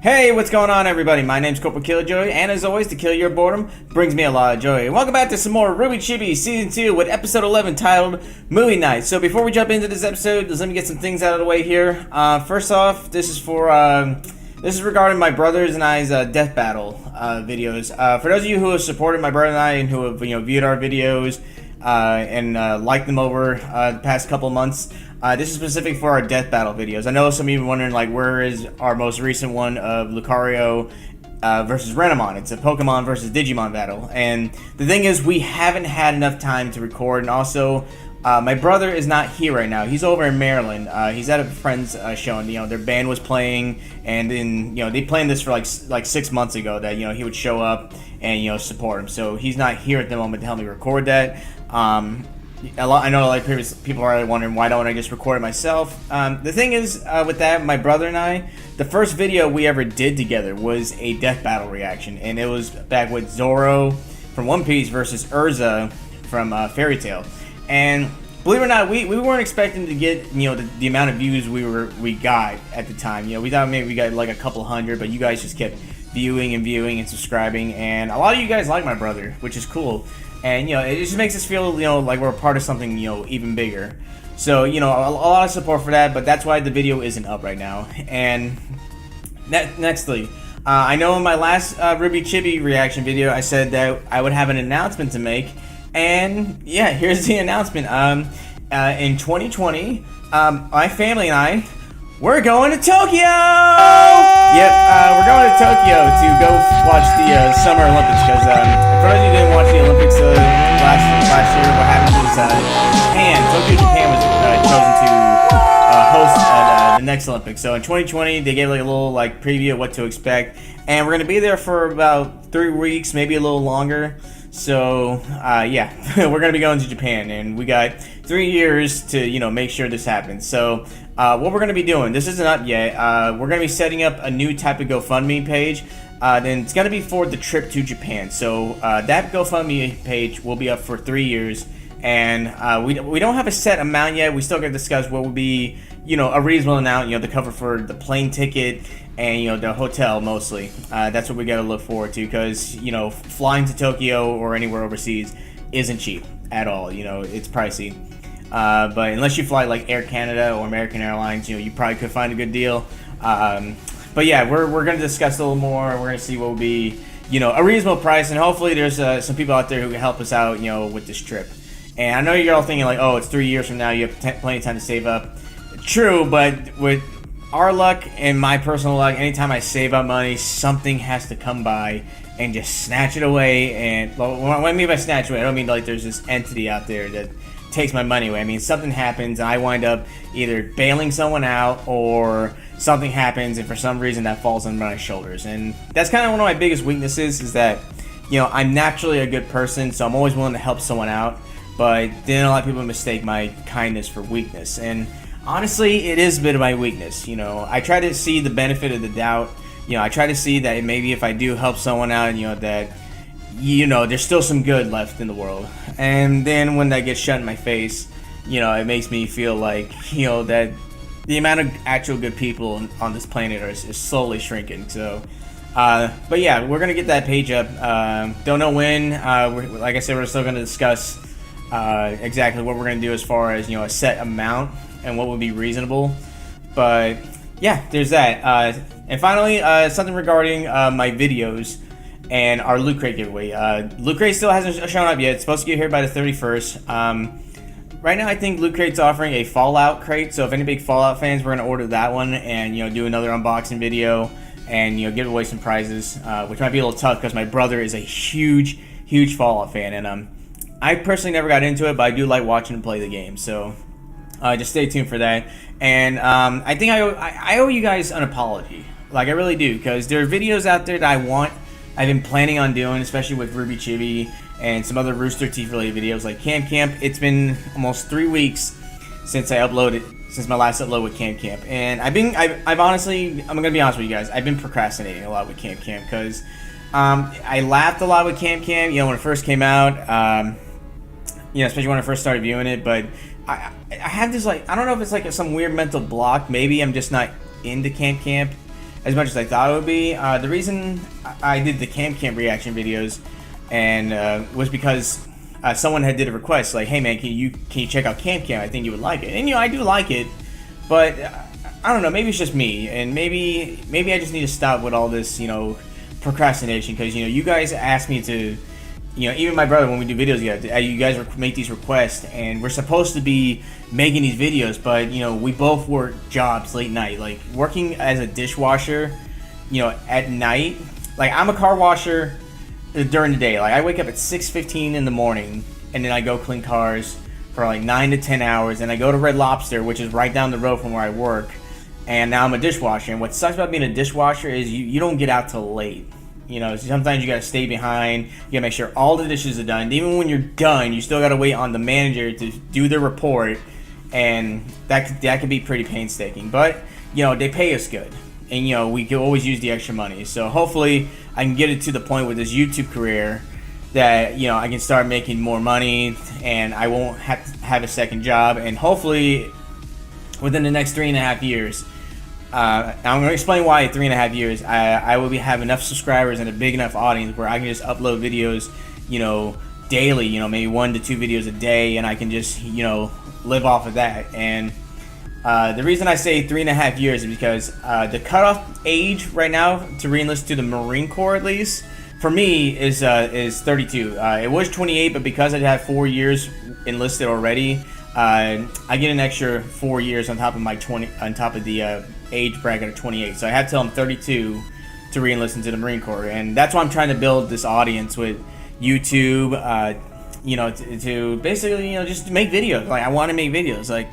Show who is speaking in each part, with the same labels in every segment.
Speaker 1: Hey, what's going on, everybody? My name's Corporal Killjoy, and as always, to kill your boredom brings me a lot of joy. Welcome back to some more Rwby Chibi Season 2 with Episode 11 titled Movie Night. So before we jump into this episode, let me get some things out of the way here. First off, this is regarding my brothers and I's death battle videos. For those of you who have supported my brother and I and who have viewed our videos and liked them over the past couple months, this is specific for our death battle videos. I know some of you are wondering, like, where is our most recent one of Lucario versus Renamon? It's a Pokemon versus Digimon battle. And the thing is, we haven't had enough time to record, and also, my brother is not here right now. He's over in Maryland. He's at a friend's show, and their band was playing, and then they planned this for like 6 months ago that he would show up and support him. So he's not here at the moment to help me record that. I know like previous people are wondering, why don't I just record it myself? The thing is, with that, my brother and I, the first video we ever did together was a death battle reaction, and it was back with Zoro from One Piece versus Urza from Fairy Tail. And believe it or not, we weren't expecting to get the amount of views we got at the time. We thought maybe we got like a couple hundred, but you guys just kept viewing and subscribing, and a lot of you guys like my brother, which is cool. And it just makes us feel like we're a part of something even bigger. So a lot of support for that, but that's why the video isn't up right now. And nextly, I know in my last Rwby Chibi reaction video I said that I would have an announcement to make, and yeah, here's the announcement. In 2020, my family and I, we're going to Tokyo! Yep, we're going to Tokyo to go watch the Summer Olympics, because for those of you who didn't watch the Olympics last year, what happened was Japan was chosen to host the next Olympics. So in 2020, they gave like a little preview of what to expect, and we're going to be there for about 3 weeks, maybe a little longer. So yeah, we're going to be going to Japan, and we got 3 years to make sure this happens. So what we're going to be doing, this isn't up yet, we're going to be setting up a new type of GoFundMe page. Then it's going to be for the trip to Japan. So that GoFundMe page will be up for 3 years, and we don't have a set amount yet. We still got to discuss what would be a reasonable amount to cover for the plane ticket and the hotel mostly. That's what we got to look forward to, because flying to Tokyo or anywhere overseas isn't cheap at all. It's pricey. But unless you fly like Air Canada or American Airlines, you probably could find a good deal. But yeah, we're going to discuss a little more. We're going to see what will be a reasonable price, and hopefully there's some people out there who can help us out with this trip. And I know you're all thinking like, oh, it's 3 years from now, you have plenty of time to save up. True, but with our luck and my personal luck, anytime I save up money, something has to come by and just snatch it away. And what I mean by snatch away, I don't mean like there's this entity out there that takes my money away. I mean, something happens and I wind up either bailing someone out, or something happens and for some reason that falls on my shoulders. And that's kind of one of my biggest weaknesses, is that I'm naturally a good person, so I'm always willing to help someone out, but then a lot of people mistake my kindness for weakness. And honestly, it is a bit of my weakness. I try to see the benefit of the doubt. I try to see that maybe if I do help someone out, that there's still some good left in the world. And then when that gets shut in my face, it makes me feel like that the amount of actual good people on this planet is slowly shrinking. So but yeah, we're gonna get that page up. Don't know when. Like I said, we're still gonna discuss exactly what we're gonna do as far as a set amount and what would be reasonable. But yeah, there's that. And finally, something regarding my videos and our Loot Crate giveaway. Loot Crate still hasn't shown up yet. It's supposed to get here by the 31st. Right now, I think Loot Crate's offering a Fallout crate, so if any big Fallout fans, we're going to order that one and do another unboxing video and give away some prizes, which might be a little tough because my brother is a huge Fallout fan, and I personally never got into it, but I do like watching him play the game, so just stay tuned for that. And I think I owe you guys an apology. Like, I really do, because there are videos out there that I've been planning on doing, especially with Rwby Chibi and some other Rooster Teeth related videos like Camp Camp. It's been almost 3 weeks since my last upload with Camp Camp, and I've honestly, I'm gonna be honest with you guys, I've been procrastinating a lot with Camp Camp, because I laughed a lot with Camp Camp, when it first came out, especially when I first started viewing it. But I have this I don't know if it's like some weird mental block. Maybe I'm just not into Camp Camp. as much as I thought it would be. The reason I did the Camp reaction videos and was because someone had did a request like, hey man, can you check out Camp? I think you would like it. And I do like it, but I don't know, maybe it's just me, and maybe I just need to stop with all this procrastination, because you guys ask me to, even my brother, when we do videos together, you guys make these requests, and we're supposed to be making these videos, but we both work jobs late night, like working as a dishwasher, at night. Like, I'm a car washer during the day. Like, I wake up at 6:15 in the morning, and then I go clean cars for like 9 to 10 hours, and I go to Red Lobster, which is right down the road from where I work, and now I'm a dishwasher. And what sucks about being a dishwasher is you don't get out till late. Sometimes you gotta stay behind. You gotta make sure all the dishes are done. Even when you're done, you still gotta wait on the manager to do their report, and that could be pretty painstaking. But they pay us good, and we can always use the extra money. So hopefully I can get it to the point with this YouTube career that I can start making more money, and I won't have to have a second job. And hopefully within the next 3.5 years, I'm going to explain why in 3.5 years I will have enough subscribers and a big enough audience where I can just upload videos, daily, maybe 1 to 2 videos a day, and I can just, live off of that. And the reason I say 3.5 years is because the cutoff age right now to re-enlist to the Marine Corps, at least for me, is 32. It was 28, but because I have 4 years enlisted already, I get an extra 4 years on top of my 20, on top of the age bracket of 28. So I have till I'm 32 to re-enlist into the Marine Corps, and that's why I'm trying to build this audience with YouTube. To basically just make videos. Like, I want to make videos. Like,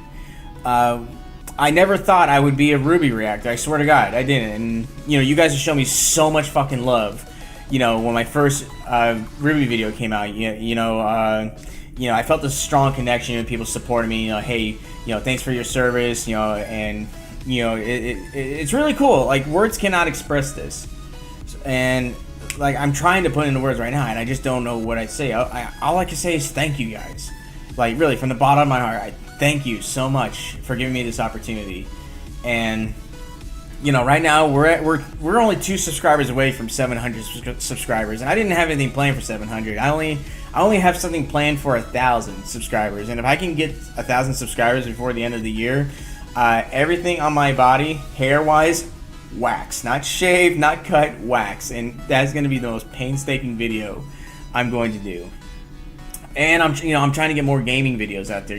Speaker 1: I never thought I would be a Rwby reactor. I swear to God, I didn't. And you guys have shown me so much fucking love. When my first Rwby video came out, I felt a strong connection. People supporting me. Hey, thanks for your service. And it's really cool. Like, words cannot express this. And like, I'm trying to put into words right now, and I just don't know what I say. All I can say is thank you guys. Like, really, from the bottom of my heart, I thank you so much for giving me this opportunity. And right now we're only 2 subscribers away from 700 subscribers, and I didn't have anything planned for 700. I only have something planned for 1,000 subscribers, and if I can get 1,000 subscribers before the end of the year, everything on my body, hair-wise, wax, not shaved, not cut, wax, and that's going to be the most painstaking video I'm going to do. And I'm trying to get more gaming videos out there.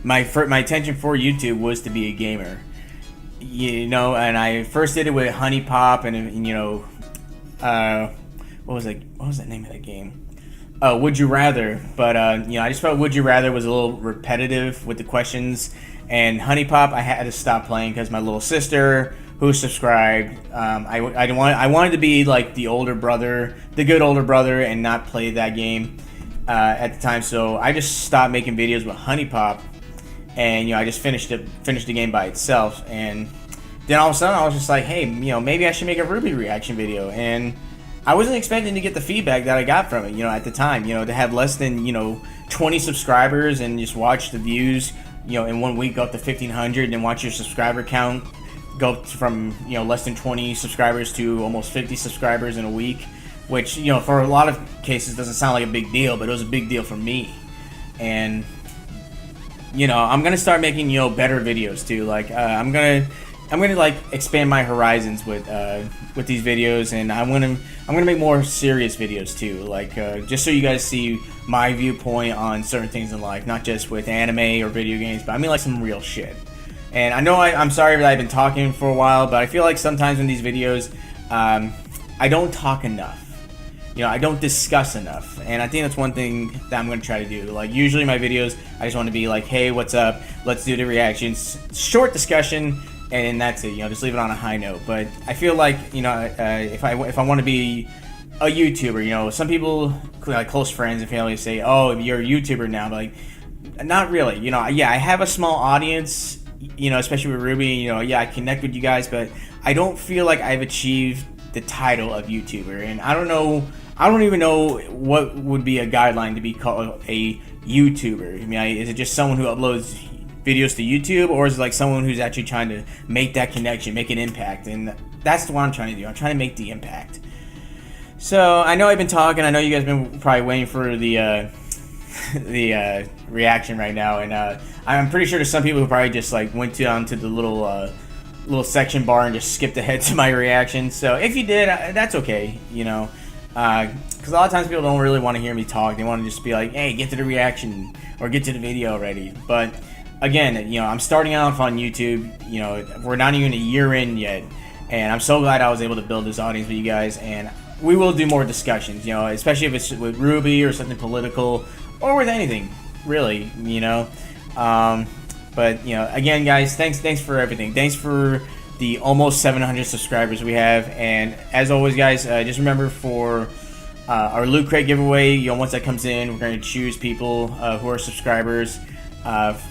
Speaker 1: My intention for YouTube was to be a gamer. And I first did it with Honey Pop, and what was that name of that game? Would You Rather. But I just felt Would You Rather was a little repetitive with the questions, and Honey Pop I had to stop playing because my little sister, who subscribed, I wanted to be like the older brother, the good older brother, and not play that game at the time. So I just stopped making videos with Honey Pop, and I just finished the game by itself. And then all of a sudden I was just like, hey, maybe I should make a Rwby reaction video. And I wasn't expecting to get the feedback that I got from it, at the time, to have less than 20 subscribers and just watch the views, in 1 week go up to 1,500, and watch your subscriber count go from less than 20 subscribers to almost 50 subscribers in a week, which for a lot of cases doesn't sound like a big deal, but it was a big deal for me. And I'm gonna start making better videos too. Like, I'm gonna like expand my horizons with these videos, and I'm gonna make more serious videos too, like just so you guys see my viewpoint on certain things in life, not just with anime or video games, but I mean like some real shit. And I know I'm sorry that I've been talking for a while, but I feel like sometimes in these videos, I don't talk enough. I don't discuss enough. And I think that's one thing that I'm going to try to do. Like, usually my videos, I just want to be like, hey, what's up? Let's do the reactions. Short discussion, and that's it. Just leave it on a high note. But I feel like, if I want to be a YouTuber, some people, like close friends and family, say, oh, you're a YouTuber now. But like, not really. Yeah, I have a small audience, especially with Rwby. Yeah, I connect with you guys, but I don't feel like I've achieved the title of YouTuber. And I don't even know what would be a guideline to be called a YouTuber. I mean, is it just someone who uploads videos to YouTube, or is it like someone who's actually trying to make that connection, make an impact? And that's what I'm trying to do. I'm trying to make the impact. So I know I've been talking. I know you guys have been probably waiting for the reaction right now, and I'm pretty sure there's some people who probably just like went down to the little section bar and just skipped ahead to my reaction. So if you did, that's okay, you know, because a lot of times people don't really want to hear me talk. They want to just be like, hey, get to the reaction or get to the video already. But again, you know, I'm starting out on YouTube. You know, we're not even a year in yet, and I'm so glad I was able to build this audience with you guys. And we will do more discussions, you know, especially if it's with Rwby or something political or with anything, really, you know. But, you know, again, guys, thanks for everything. Thanks for the almost 700 subscribers we have. And as always, guys, just remember for our Loot Crate giveaway, you know, once that comes in, we're going to choose people who are subscribers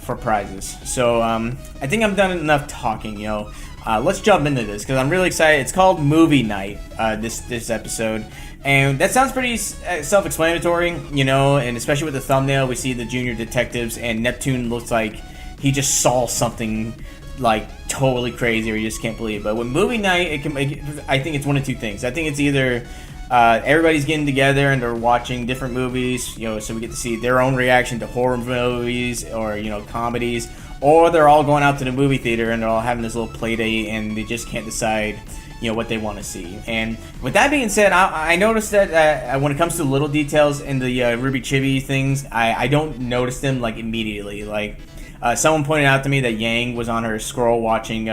Speaker 1: for prizes. So I think I'm done enough talking, you know. Let's jump into this because I'm really excited. It's called Movie Night, this episode. And that sounds pretty self-explanatory, you know, and especially with the thumbnail, we see the junior detectives, and Neptune looks like he just saw something like totally crazy or you just can't believe it. But with Movie Night, I think it's one of two things. I think it's either everybody's getting together and they're watching different movies, you know, so we get to see their own reaction to horror movies or, you know, comedies, or they're all going out to the movie theater and they're all having this little play date and they just can't decide, you know, what they want to see. And with that being said, I noticed that when it comes to little details in the Rwby Chibi things, I don't notice them like immediately. Like someone pointed out to me that Yang was on her scroll watching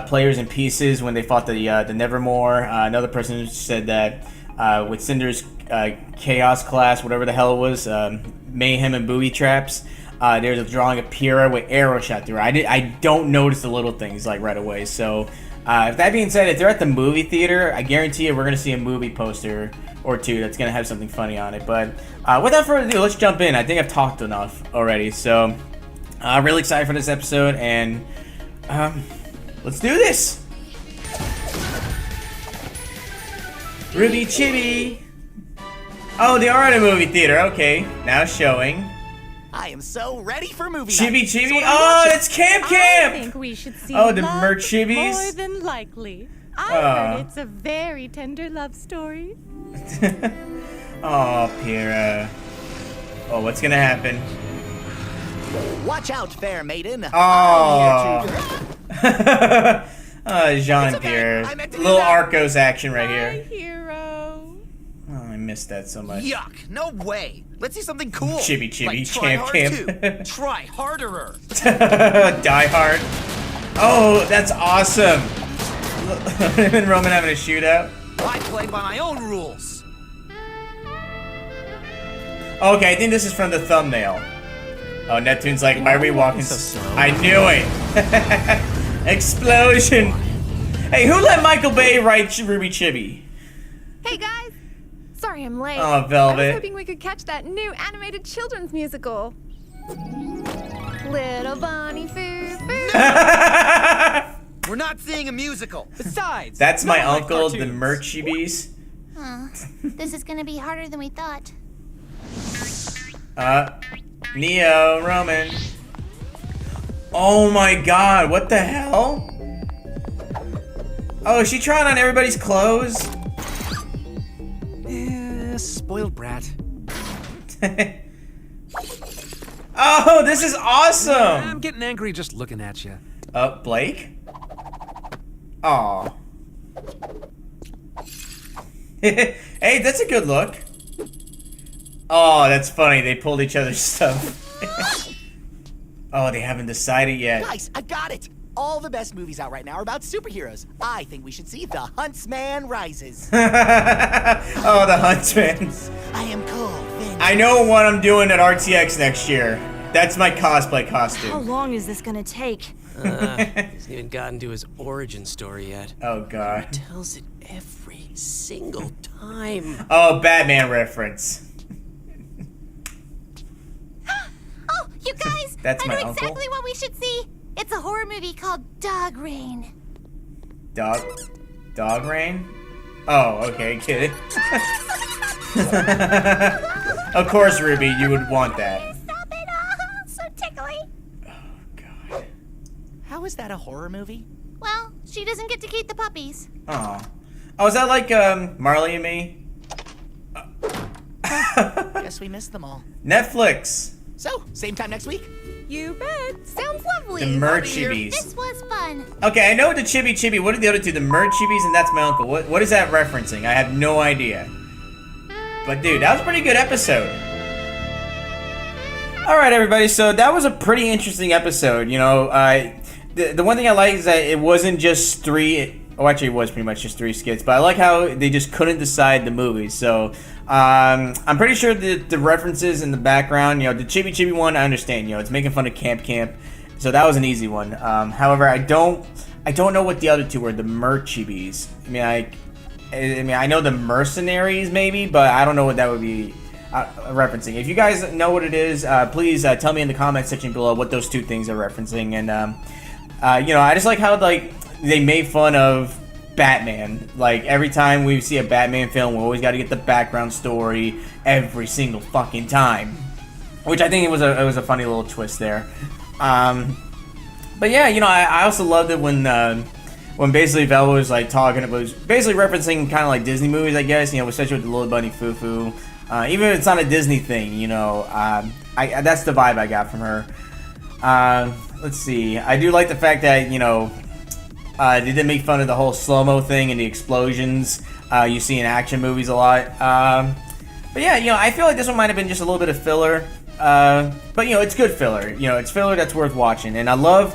Speaker 1: Players in Pieces when they fought the Nevermore. Another person said that with Cinder's Chaos class, whatever the hell it was, Mayhem and Booby Traps, there's a drawing of Pyrrha with arrow shot through her. I don't notice the little things like right away. So if that being said, if they're at the movie theater, I guarantee you we're going to see a movie poster or two that's going to have something funny on it. But without further ado, let's jump in. I think I've talked enough already. So I'm really excited for this episode, and let's do this. Rwby Chibi. Oh, they are at a movie theater. Okay, now showing.
Speaker 2: I am so ready for movie
Speaker 1: Chibi
Speaker 2: night.
Speaker 1: Chibi. Oh, it's Camp Camp.
Speaker 3: I think we should see
Speaker 1: Oh, the
Speaker 3: love
Speaker 1: Merch Chibis.
Speaker 3: more than likely. I heard it's a very tender love story.
Speaker 1: Oh, Pyrrha. Oh, what's gonna happen?
Speaker 2: Watch out, fair maiden.
Speaker 1: Oh. Jean and
Speaker 2: okay.
Speaker 1: Pierre.
Speaker 2: I meant to do
Speaker 1: Little
Speaker 2: that.
Speaker 1: Arcos action right
Speaker 3: My
Speaker 1: here.
Speaker 3: hero.
Speaker 1: Oh, I missed that so much.
Speaker 2: Yuck! No way. Let's see something cool.
Speaker 1: Chibi Chibi,
Speaker 2: like Try
Speaker 1: Camp
Speaker 2: Hard
Speaker 1: Camp.
Speaker 2: 2. Try harderer.
Speaker 1: Die Hard. Oh, that's awesome. Him and Roman having a shootout.
Speaker 2: I play by my own rules.
Speaker 1: Okay, I think this is from the thumbnail. Oh, Neptune's like, why are we walking so slow? I knew it. Explosion. Hey, who let Michael Bay write Rwby Chibi?
Speaker 4: Hey guys! Sorry I'm late.
Speaker 1: Oh,
Speaker 4: I
Speaker 1: Velvet.
Speaker 4: was hoping we could catch that new animated children's musical. Little Bonnie Foo Foo.
Speaker 2: We're not seeing a musical. Besides,
Speaker 1: That's my
Speaker 2: no one likes
Speaker 1: uncle, the
Speaker 2: cartoons.
Speaker 1: Merch Chibis.
Speaker 5: This is gonna be harder than we thought.
Speaker 1: Neo, Roman. Oh my god, what the hell? Oh, is she trying on everybody's clothes?
Speaker 2: Spoiled brat.
Speaker 1: Oh, this is awesome!
Speaker 6: I'm getting angry just looking at you.
Speaker 1: Blake? Aw. Hey, that's a good look. Oh, that's funny. They pulled each other's stuff. Oh, they haven't decided yet.
Speaker 2: Guys, I got it. All the best movies out right now are about superheroes. I think we should see The Huntsman Rises.
Speaker 1: Oh, the Huntsman.
Speaker 2: I am cold.
Speaker 1: I know what I'm doing at RTX next year. That's my cosplay
Speaker 5: How
Speaker 1: costume.
Speaker 5: long is this gonna take?
Speaker 7: Hasn't even gotten to his origin story yet.
Speaker 1: Oh, God.
Speaker 7: Tells it every single time.
Speaker 1: Oh, Batman reference.
Speaker 5: Oh, you guys!
Speaker 1: That's
Speaker 5: I
Speaker 1: my
Speaker 5: know
Speaker 1: uncle?
Speaker 5: exactly what we should see. It's a horror movie called Dog Rain.
Speaker 1: Dog rain? Oh, okay, get it. Of course, Ruby, you would want that.
Speaker 5: Stop it! Oh, so tickly.
Speaker 2: How is that a horror movie?
Speaker 5: Well, she doesn't get to keep the puppies.
Speaker 1: Oh. Oh, is that like Marley and Me?
Speaker 2: Guess we missed them all.
Speaker 1: Netflix.
Speaker 2: So, same time next week?
Speaker 4: You bet. Sounds lovely.
Speaker 1: The Chibis.
Speaker 5: This was fun.
Speaker 1: Okay, I know the Chibi. What are the other two? The Chibis and That's My Uncle. What is that referencing? I have no idea. But dude, that was a pretty good episode. Alright everybody, so that was a pretty interesting episode. You know, the one thing I like is that it wasn't just three... Oh, actually it was pretty much just 3 skits. But I like how they just couldn't decide the movies. So, I'm pretty sure that the references in the background, you know, the Chibi one, I understand. You know, it's making fun of Camp. So that was an easy one. However, I don't know what the other two were, the Chibis. I mean, I know the mercenaries maybe, but I don't know what that would be referencing. If you guys know what it is, please tell me in the comment section below what those 2 things are referencing. And you know, I just like how they made fun of Batman. Like every time we see a Batman film, we always got to get the background story every single fucking time, which I think it was a funny little twist there. But yeah, you know, I also loved it when basically Velma was like talking, it was basically referencing kind of like Disney movies, I guess, you know, especially with the Little Bunny Foo-Foo. Even if it's not a Disney thing, you know, that's the vibe I got from her. Let's see, I do like the fact that, you know, they did make fun of the whole slow-mo thing and the explosions you see in action movies a lot. But yeah, you know, I feel like this one might have been just a little bit of filler. But, you know, it's good filler. You know, it's filler that's worth watching. And I love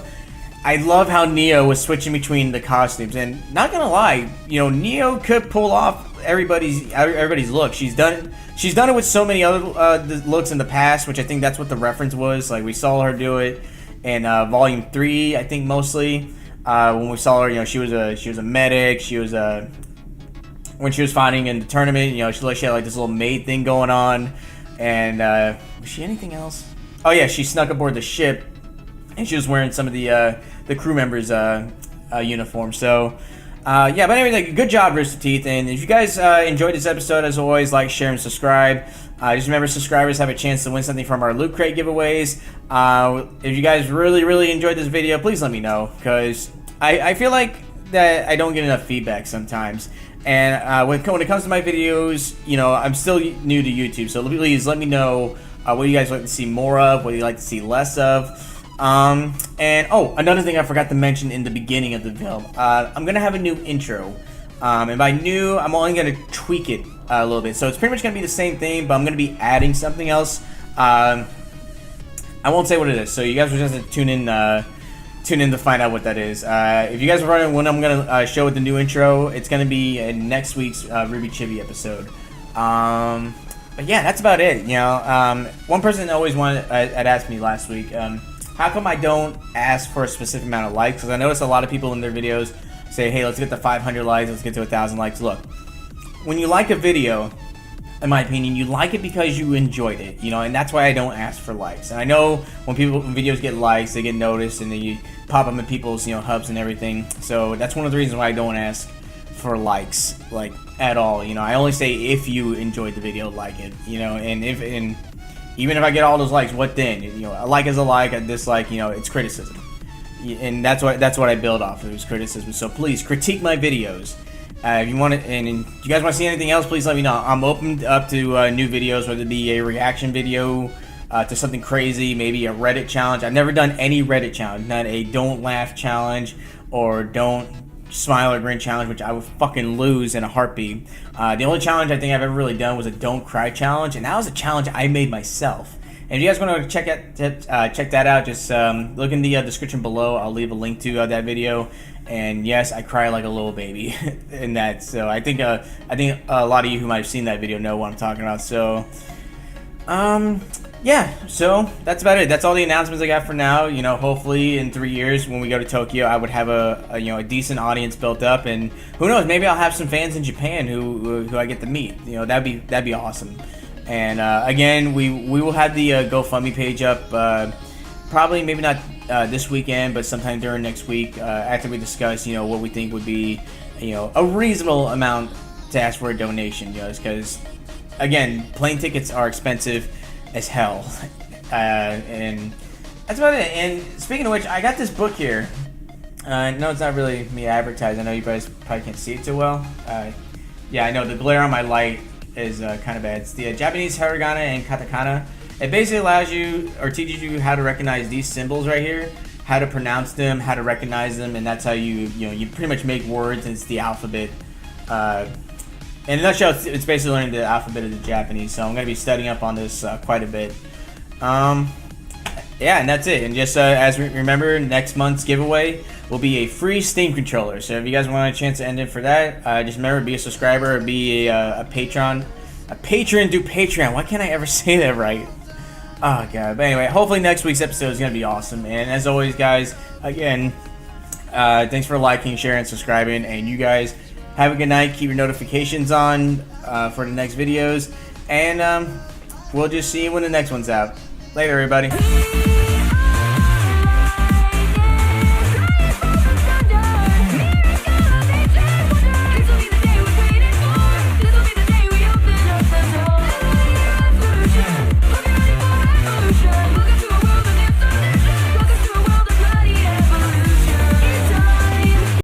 Speaker 1: how Neo was switching between the costumes. And not gonna lie, you know, Neo could pull off everybody's look. She's done it with so many other looks in the past, which I think that's what the reference was. Like, we saw her do it in Volume 3, I think, mostly. When we saw her, you know, she was a medic. She was when she was fighting in the tournament, you know, she had like this little maid thing going on. And was she anything else? Oh yeah, she snuck aboard the ship, and she was wearing some of the crew members' uniform. So yeah, but anyway, good job, Rooster Teeth. And if you guys enjoyed this episode, as always, like, share, and subscribe. Just remember, subscribers have a chance to win something from our Loot Crate giveaways. If you guys really enjoyed this video, please let me know, because I feel like that I don't get enough feedback sometimes. And when it comes to my videos, you know, I'm still new to YouTube, so please let me know what you guys like to see more of, what you like to see less of. And oh, another thing I forgot to mention in the beginning of the film, I'm gonna have a new intro. And by new, I'm only gonna tweak it a little bit. So it's pretty much gonna be the same thing, but I'm gonna be adding something else. I won't say what it is, so you guys will just have to tune in to find out what that is. If you guys are wondering when I'm gonna show with the new intro, it's gonna be in next week's Rwby Chibi episode. But yeah, that's about it. You know, one person always had asked me last week, how come I don't ask for a specific amount of likes? Because I noticed a lot of people in their videos say, hey, let's get to 500 likes, let's get to 1,000 likes. Look, when you like a video, in my opinion, you like it because you enjoyed it, you know, and that's why I don't ask for likes. And I know when videos get likes, they get noticed, and then you pop them in people's, you know, hubs and everything. So that's one of the reasons why I don't ask for likes, like, at all. You know, I only say if you enjoyed the video, like it, you know, and even if I get all those likes, what then? You know, a like is a like, a dislike, you know, it's criticism. And that's what I build off of, is criticism. So please, critique my videos. If you want it, and if you guys want to see anything else, please let me know. I'm open up to new videos, whether it be a reaction video to something crazy, maybe a Reddit challenge. I've never done any Reddit challenge, not a don't laugh challenge or don't smile or grin challenge, which I would fucking lose in a heartbeat. The only challenge I think I've ever really done was a don't cry challenge, and that was a challenge I made myself. And if you guys want to check that out, just look in the description below. I'll leave a link to that video. And yes, I cry like a little baby in that. So I think a lot of you who might have seen that video know what I'm talking about. So yeah, so that's about it. That's all the announcements I got for now. You know, hopefully in 3 years when we go to Tokyo, I would have a decent audience built up, and who knows, maybe I'll have some fans in Japan who I get to meet. You know, that'd be awesome. And again, we will have the GoFundMe page up, probably maybe not this weekend, but sometime during next week, after we discuss, you know, what we think would be, you know, a reasonable amount to ask for a donation, you know, because again, plane tickets are expensive as hell, and that's about it. And speaking of which, I got this book here. No, it's not really me advertising. I know you guys probably can't see it too well. Yeah, I know the glare on my light is kind of bad. It's the Japanese hiragana and katakana. It basically allows you or teaches you how to recognize these symbols right here, how to pronounce them, how to recognize them, and that's how you pretty much make words. And it's the alphabet. In a nutshell, it's basically learning the alphabet of the Japanese. So I'm going to be studying up on this quite a bit. Yeah, and that's it. And just as we remember, next month's giveaway will be a free Steam controller. So if you guys want a chance to end in for that, just remember, be a subscriber or be a patron. A patron, do Patreon. Why can't I ever say that right? Oh, God. But anyway, hopefully next week's episode is going to be awesome. And as always, guys, again, thanks for liking, sharing, subscribing. And you guys have a good night. Keep your notifications on for the next videos. And we'll just see you when the next one's out. Later, everybody.